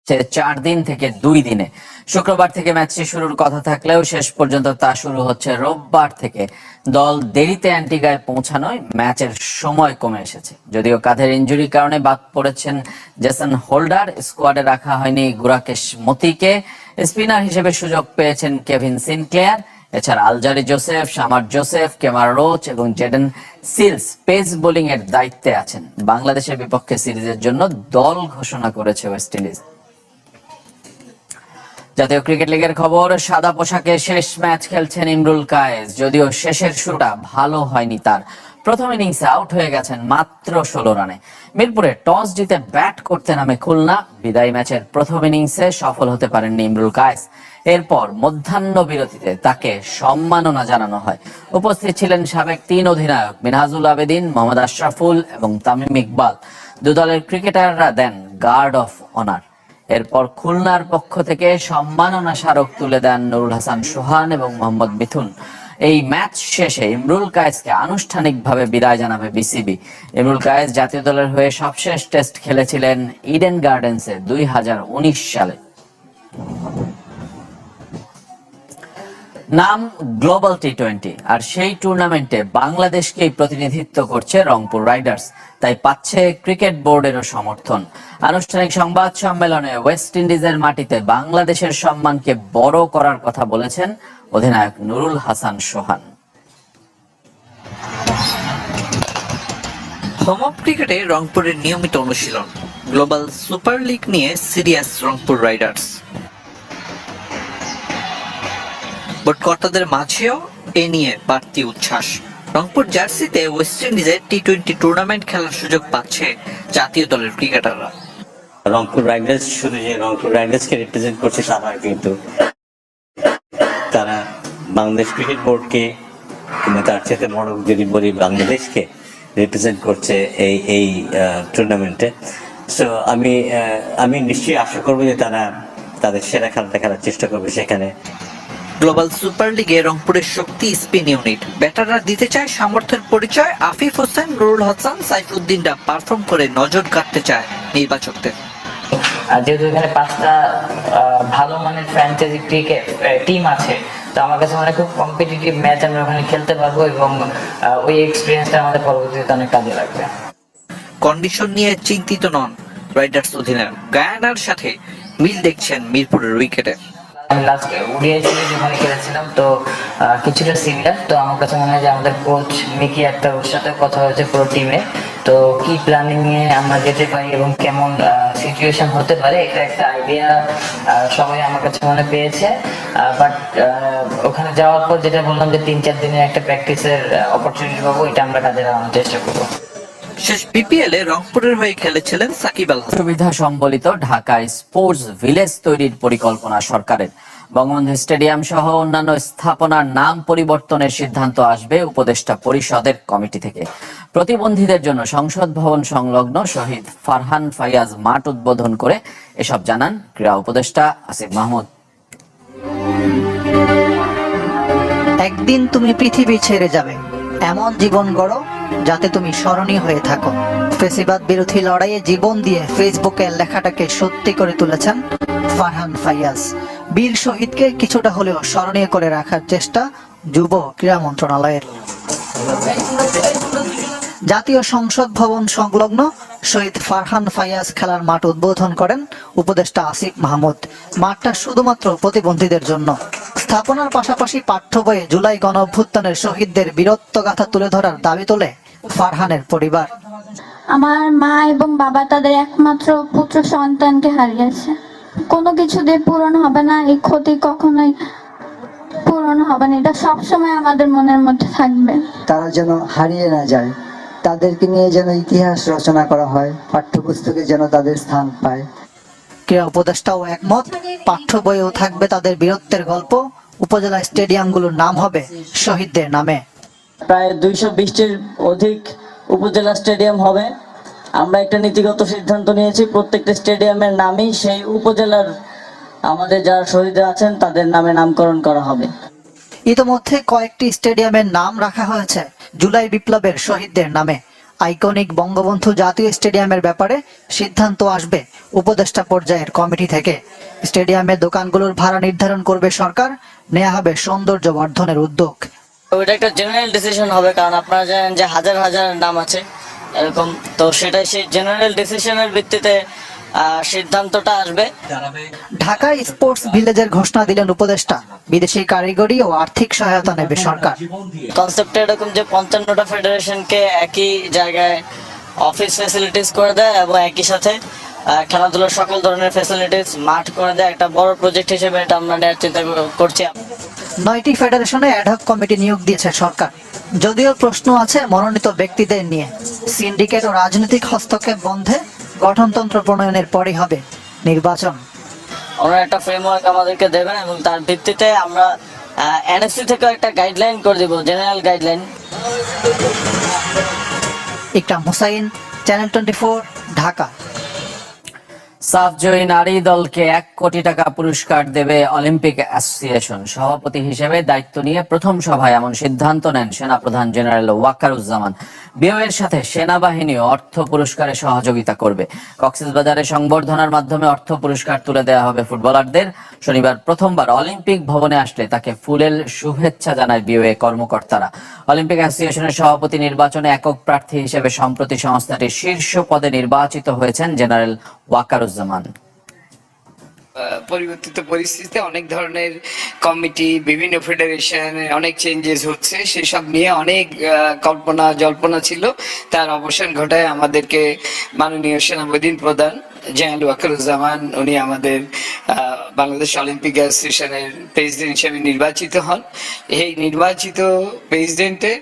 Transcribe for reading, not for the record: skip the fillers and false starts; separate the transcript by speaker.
Speaker 1: 4 দিন থেকে 2 দিনে। শুক্রবার থেকে ম্যাচটি শুরুর কথা থাকলেও শেষ পর্যন্ত তা শুরু হচ্ছে রোববার থেকে। দল দেরিতে অ্যান্টিগায় পৌঁছানোয় ম্যাচের সময় কমে এসেছে। যদিও কাঁধের ইনজুরির কারণে বাদ পড়েছেন জেসন হোল্ডার, স্কোয়াডে রাখা হয়নি গুরাকেশ মতিকে। স্পিনার হিসেবে সুযোগ পেয়েছেন কেভিন সিনক্লেয়ার। এছাড়া Alzarri Joseph, Shamar Joseph, Kemar Roach এবং জেডেন সিলস পেস বোলিং এর দায়িত্বে আছেন। বাংলাদেশের বিপক্ষে সিরিজের জন্য দল ঘোষণা করেছে ওয়েস্ট ইন্ডিজ। জাতীয় ক্রিকেট লিগের খবর, সাদা পোশাকে শেষ ম্যাচ খেলছেন ইমরুল কায়েস। যদিও শেষের শুরুটা ভালো হয়নি তার। প্রথম ইনিংসে আউট হয়ে গেছেন মাত্র 16 রানে। মিরপুরে টস জিতে ব্যাট করতে নামে খুলনা। বিদায়ী ম্যাচের প্রথম ইনিংসে সফল হতে পারেননি ইমরুল কায়েস। এরপর মধ্যাহ্ন বিরতিতে তাকে সম্মাননা জানানো হয়। উপস্থিত ছিলেন সাবেক 3 অধিনায়ক মিনহাজুল আবেদিন, মোহাম্মদ আশরাফুল এবং তামিম ইকবাল। দু দলের ক্রিকেটাররা দেন গার্ড অফ অনার। এরপর খুলনার পক্ষ থেকে সম্মাননা স্মারক তুলে দেন নুরুল হাসান সোহান এবং মোহাম্মদ মিথুন। এই ম্যাচ শেষে ইমরুল কায়েসকে আনুষ্ঠানিকভাবে বিদায় জানাবে বিসিবি। ইমরুল কায়েস জাতীয় দলের হয়ে সবশেষ টেস্ট খেলেছিলেন ইডেন গার্ডেন্সে 2019 সালে। নাম গ্লোবাল টি20, আর সেই টুর্নামেন্টে বাংলাদেশকেই প্রতিনিধিত্ব করছে রংপুর রাইডার্স। তাই পাচ্ছে ক্রিকেট বোর্ডেরও সমর্থন। আনুষ্ঠানিক সংবাদ সম্মেলনে ওয়েস্ট ইন্ডিজের মাটিতে বাংলাদেশের সম্মানকে বড় করার কথা বলেছেন অধিনায়ক নুরুল হাসান সোহান।
Speaker 2: হোম অফ ক্রিকেটে রংপুরের নিয়মিত অনুশীলন। গ্লোবাল সুপার লিগ নিয়ে সিরিয়াস রংপুর রাইডার্স। বোর্ড কর্তাদের মাঝেও এ নিয়ে বাড়তি উচ্ছ্বাস। রংপুর জার্সিতে ওয়েস্ট ইন্ডিজের টি20 টুর্নামেন্ট খেলার সুযোগ পাচ্ছে জাতীয় দলের ক্রিকেটাররা।
Speaker 3: রংপুর রাইডার্স শুধু যে রংপুর রাইডার্সকে রিপ্রেজেন্ট করছে তা নয়, কিন্তু তারা বাংলাদেশ ক্রিকেট বোর্ডকে, কিংবা তার চেয়ে বড় যদি বলি বাংলাদেশকে রিপ্রেজেন্ট করছে এই টুর্নামেন্টে। সো আমি নিশ্চয়ই আশা করবো যে তারা তাদের সেরা খেলাটা খেলার চেষ্টা করবে সেখানে।
Speaker 2: গ্লোবাল সুপার লিগে রংপুরের শক্তি স্পিন ইউনিট। ব্যাটাররা দিতে চায় সামর্থ্যের পরিচয়। আফিফ হোসেন, নুরুল হাসান, সাইফুদ্দিনরা পারফর্ম করে নজর কাটতে চায় নির্বাচকদের।
Speaker 4: যেহেতু এখানে 5টা ভালো মানের ফ্র্যাঞ্চাইজি ক্রিকেট টিম আছে, তো আমার কাছে মনে হয় খুব কম্পিটিটিভ ম্যাচ আমরা ওখানে খেলতে পারবো এবং ওই এক্সপিরিয়েন্সটা আমাদের পরবর্তীতে অনেক কাজে লাগবে।
Speaker 2: কন্ডিশন নিয়ে চিন্তিত নন রাইডার্স অধিনায়ক। গায়ানার সাথে মিল দেখছেন মিরপুরের উইকেটে।
Speaker 4: আমি লাস্ট ওডিআই সিরিজ ওখানে খেলেছিলাম, তো কিছুটা সিমিলার। তো আমার কাছে মনে হয় যে আমাদের কোচ মিকি আক্তার, ওর সাথে কথা হয়েছে পুরো টিমে, তো কি প্ল্যানিং নিয়ে আমরা যেতে পারি এবং কেমন সিচুয়েশন হতে পারে এটা একটা আইডিয়া সবাই আমার কাছে মনে পেয়েছে। বাট ওখানে যাওয়ার পর যেটা বললাম যে 3-4 দিনের একটা প্র্যাকটিসের অপরচুনিটি পাবো, এটা আমরা কাজে লাগানোর চেষ্টা করবো।
Speaker 2: শেষ বিপিএল এ রংপুরের হয়ে খেলেছিলেন সাকিব আল হাসান।
Speaker 1: সুবিধা সম্বলিত ঢাকায় স্পোর্টস ভিলেজ তৈরির পরিকল্পনা সরকারের। বঙ্গবন্ধু স্টেডিয়াম সহ অন্যান্য স্থাপনার নাম পরিবর্তনের সিদ্ধান্ত আসবে উপদেষ্টা পরিষদের কমিটি থেকে। প্রতিবন্ধীদের জন্য সংসদ ভবন সংলগ্ন শহীদ ফারহান ফাইয়াজ মাঠ উদ্বোধন করে এসব জানান ক্রীড়া উপদেষ্টা আসিফ মাহমুদ।
Speaker 5: একদিন তুমি পৃথিবী ছেড়ে যাবে, এমন জীবন গড়ো যাতে তুমি স্মরণীয় হয়ে থাকো। ফেসিবাদ বিরোধী লড়াইয়ে জীবন দিয়ে ফেসবুকের লেখাটাকে সত্যি করে তুলেছেন ফারহান ফাইয়াজ। বীর শহীদকে কিছুটা হলেও স্মরণীয় করে রাখার চেষ্টা যুব ক্রীড়া মন্ত্রণালয়ের। জাতীয় সংসদ ভবন সংলগ্ন শহীদ ফারহান ফাইয়াজ খেলার মাঠ উদ্বোধন করেন উপদেষ্টা আসিফ মাহমুদ। মাঠটা শুধুমাত্র প্রতিবন্ধীদের জন্য। স্থাপনার পাশাপাশি পাঠ্য বইয়ে জুলাই গণঅভ্যুত্থানের শহীদদের বীরত্বগাথা তুলে ধরার দাবি তোলে ফারহানের পরিবার।
Speaker 6: আমার মা এবং বাবা তাদের একমাত্র পুত্র সন্তানকে হারিয়েছে। কোনো কিছু দিয়ে পূরণ হবে না, এই ক্ষতি কখনোই পূরণ হবে না, এটা সবসময় আমাদের মনের মধ্যে থাকবে।
Speaker 7: তারা যেন হারিয়ে না যায়, তাদেরকে নিয়ে যেন ইতিহাস রচনা করা হয়, পাঠ্যপুস্তকে যেন তাদের স্থান পায়।
Speaker 5: ক্রীড়া উপদেষ্টাও একমত, পাঠ্য বইয়েও থাকবে তাদের বীরত্বের গল্প। উপজেলা স্টেডিয়ামগুলোর নাম হবে শহীদদের নামে।
Speaker 8: প্রায় 220টির অধিক উপজেলা স্টেডিয়াম হবে। আমরা একটা নীতিগত সিদ্ধান্ত নিয়েছি, প্রত্যেকটা স্টেডিয়ামের নামেই সেই উপজেলার আমাদের যারা শহীদ আছেন তাদের নামে নামকরণ করা হবে।
Speaker 5: ইতোমধ্যে কয়েকটি স্টেডিয়ামের নাম রাখা হয়েছে জুলাই বিপ্লবের শহীদদের নামে। আইকনিক বঙ্গবন্ধু জাতীয় স্টেডিয়ামের ব্যাপারে সিদ্ধান্ত আসবে উপদেষ্টা পর্যায়ের কমিটি থেকে। স্টেডিয়ামের দোকানগুলোর ভাড়া নির্ধারণ করবে সরকার, নেওয়া হবে সৌন্দর্য বর্ধনের উদ্যোগ।
Speaker 8: ওইটা একটা জেনারেল ডিসিশন হবে, কারণ আপনারা জানেন যে হাজার হাজার নাম আছে এরকম, তো সেটাই সেই জেনারেল ডিসিশনের ভিত্তিতে সিদ্ধান্তটা আসবে।
Speaker 5: ঢাকায় স্পোর্টস ভিলেজের ঘোষণা দিলেন উপদেষ্টা, বিদেশি কারিগরি ও আর্থিক সহায়তা নেবে সরকার।
Speaker 8: কনসেপ্টটা এরকম যে 55টা ফেডারেশনকে একই জায়গায় অফিস ফ্যাসিলিটিস করে দেয় এবং একই সাথে খেলাধুলার সকল ধরনের ফ্যাসিলিটিস মাঠ করে দেয়। একটা বড় প্রজেক্ট হিসেবে এটা আমরা নেওয়ার চিন্তা করছি।
Speaker 5: 9টি ফেডারেশনে অ্যাডহক কমিটি নিয়োগ দিয়েছে সরকার। যদিও প্রশ্ন আছে মনোনীত ব্যক্তিদের নিয়ে। সিন্ডিকেট ও রাজনৈতিক হস্তক্ষেপ বন্ধে গঠনতন্ত্র প্রণয়নের পরই হবে নির্বাচন।
Speaker 8: ওনারা একটা ফ্রেমওয়ার্ক আমাদেরকে দেবেন এবং তার ভিত্তিতে আমরা এনএসসি থেকে একটা গাইডলাইন করে দিব, জেনারেল গাইডলাইন।
Speaker 5: ইকরাম হুসাইন, চ্যানেল 24, ঢাকা।
Speaker 1: সাফ জয়ী নারী দলকে 1 কোটি টাকা পুরস্কার দেবে অলিম্পিক অ্যাসোসিয়েশন। সভাপতি হিসেবে দায়িত্ব নিয়ে প্রথম সভায় এমন সিদ্ধান্ত নেন সেনাপ্রধান জেনারেল ওয়াকারুজ্জামান। বিওএর সাথে সেনাবাহিনীও অর্থ পুরস্কারে সহযোগিতা করবে। কক্সবাজারে সংবর্ধনার মাধ্যমে অর্থ পুরস্কার তুলে দেওয়া হবে ফুটবলারদের। শনিবার প্রথমবার অলিম্পিক ভবনে আসলে তাকে ফুলেল শুভেচ্ছা জানায় বিওএ কর্মকর্তারা। অলিম্পিক অ্যাসোসিয়েশনের সভাপতি নির্বাচনে একক প্রার্থী হিসেবে সম্প্রতি সংস্থাটির শীর্ষ পদে নির্বাচিত হয়েছেন জেনারেল ওয়াকারুজ্জামান।
Speaker 9: পরিবর্তিত পরিস্থিতিতে অনেক ধরনের কমিটি, বিভিন্ন ফেডারেশন, অনেক চেঞ্জেস হচ্ছে, সেসব নিয়ে অনেক কল্পনা জল্পনা ছিল। তার অবসান ঘটায় আমাদেরকে মাননীয় সেনাবাহিনী প্রধান জেনারেল ওয়াকারুজ্জামান, উনি আমাদের বাংলাদেশ অলিম্পিক অ্যাসোসিয়েশনের প্রেসিডেন্ট হিসেবে নির্বাচিত হন। এই নির্বাচিত প্রেসিডেন্টের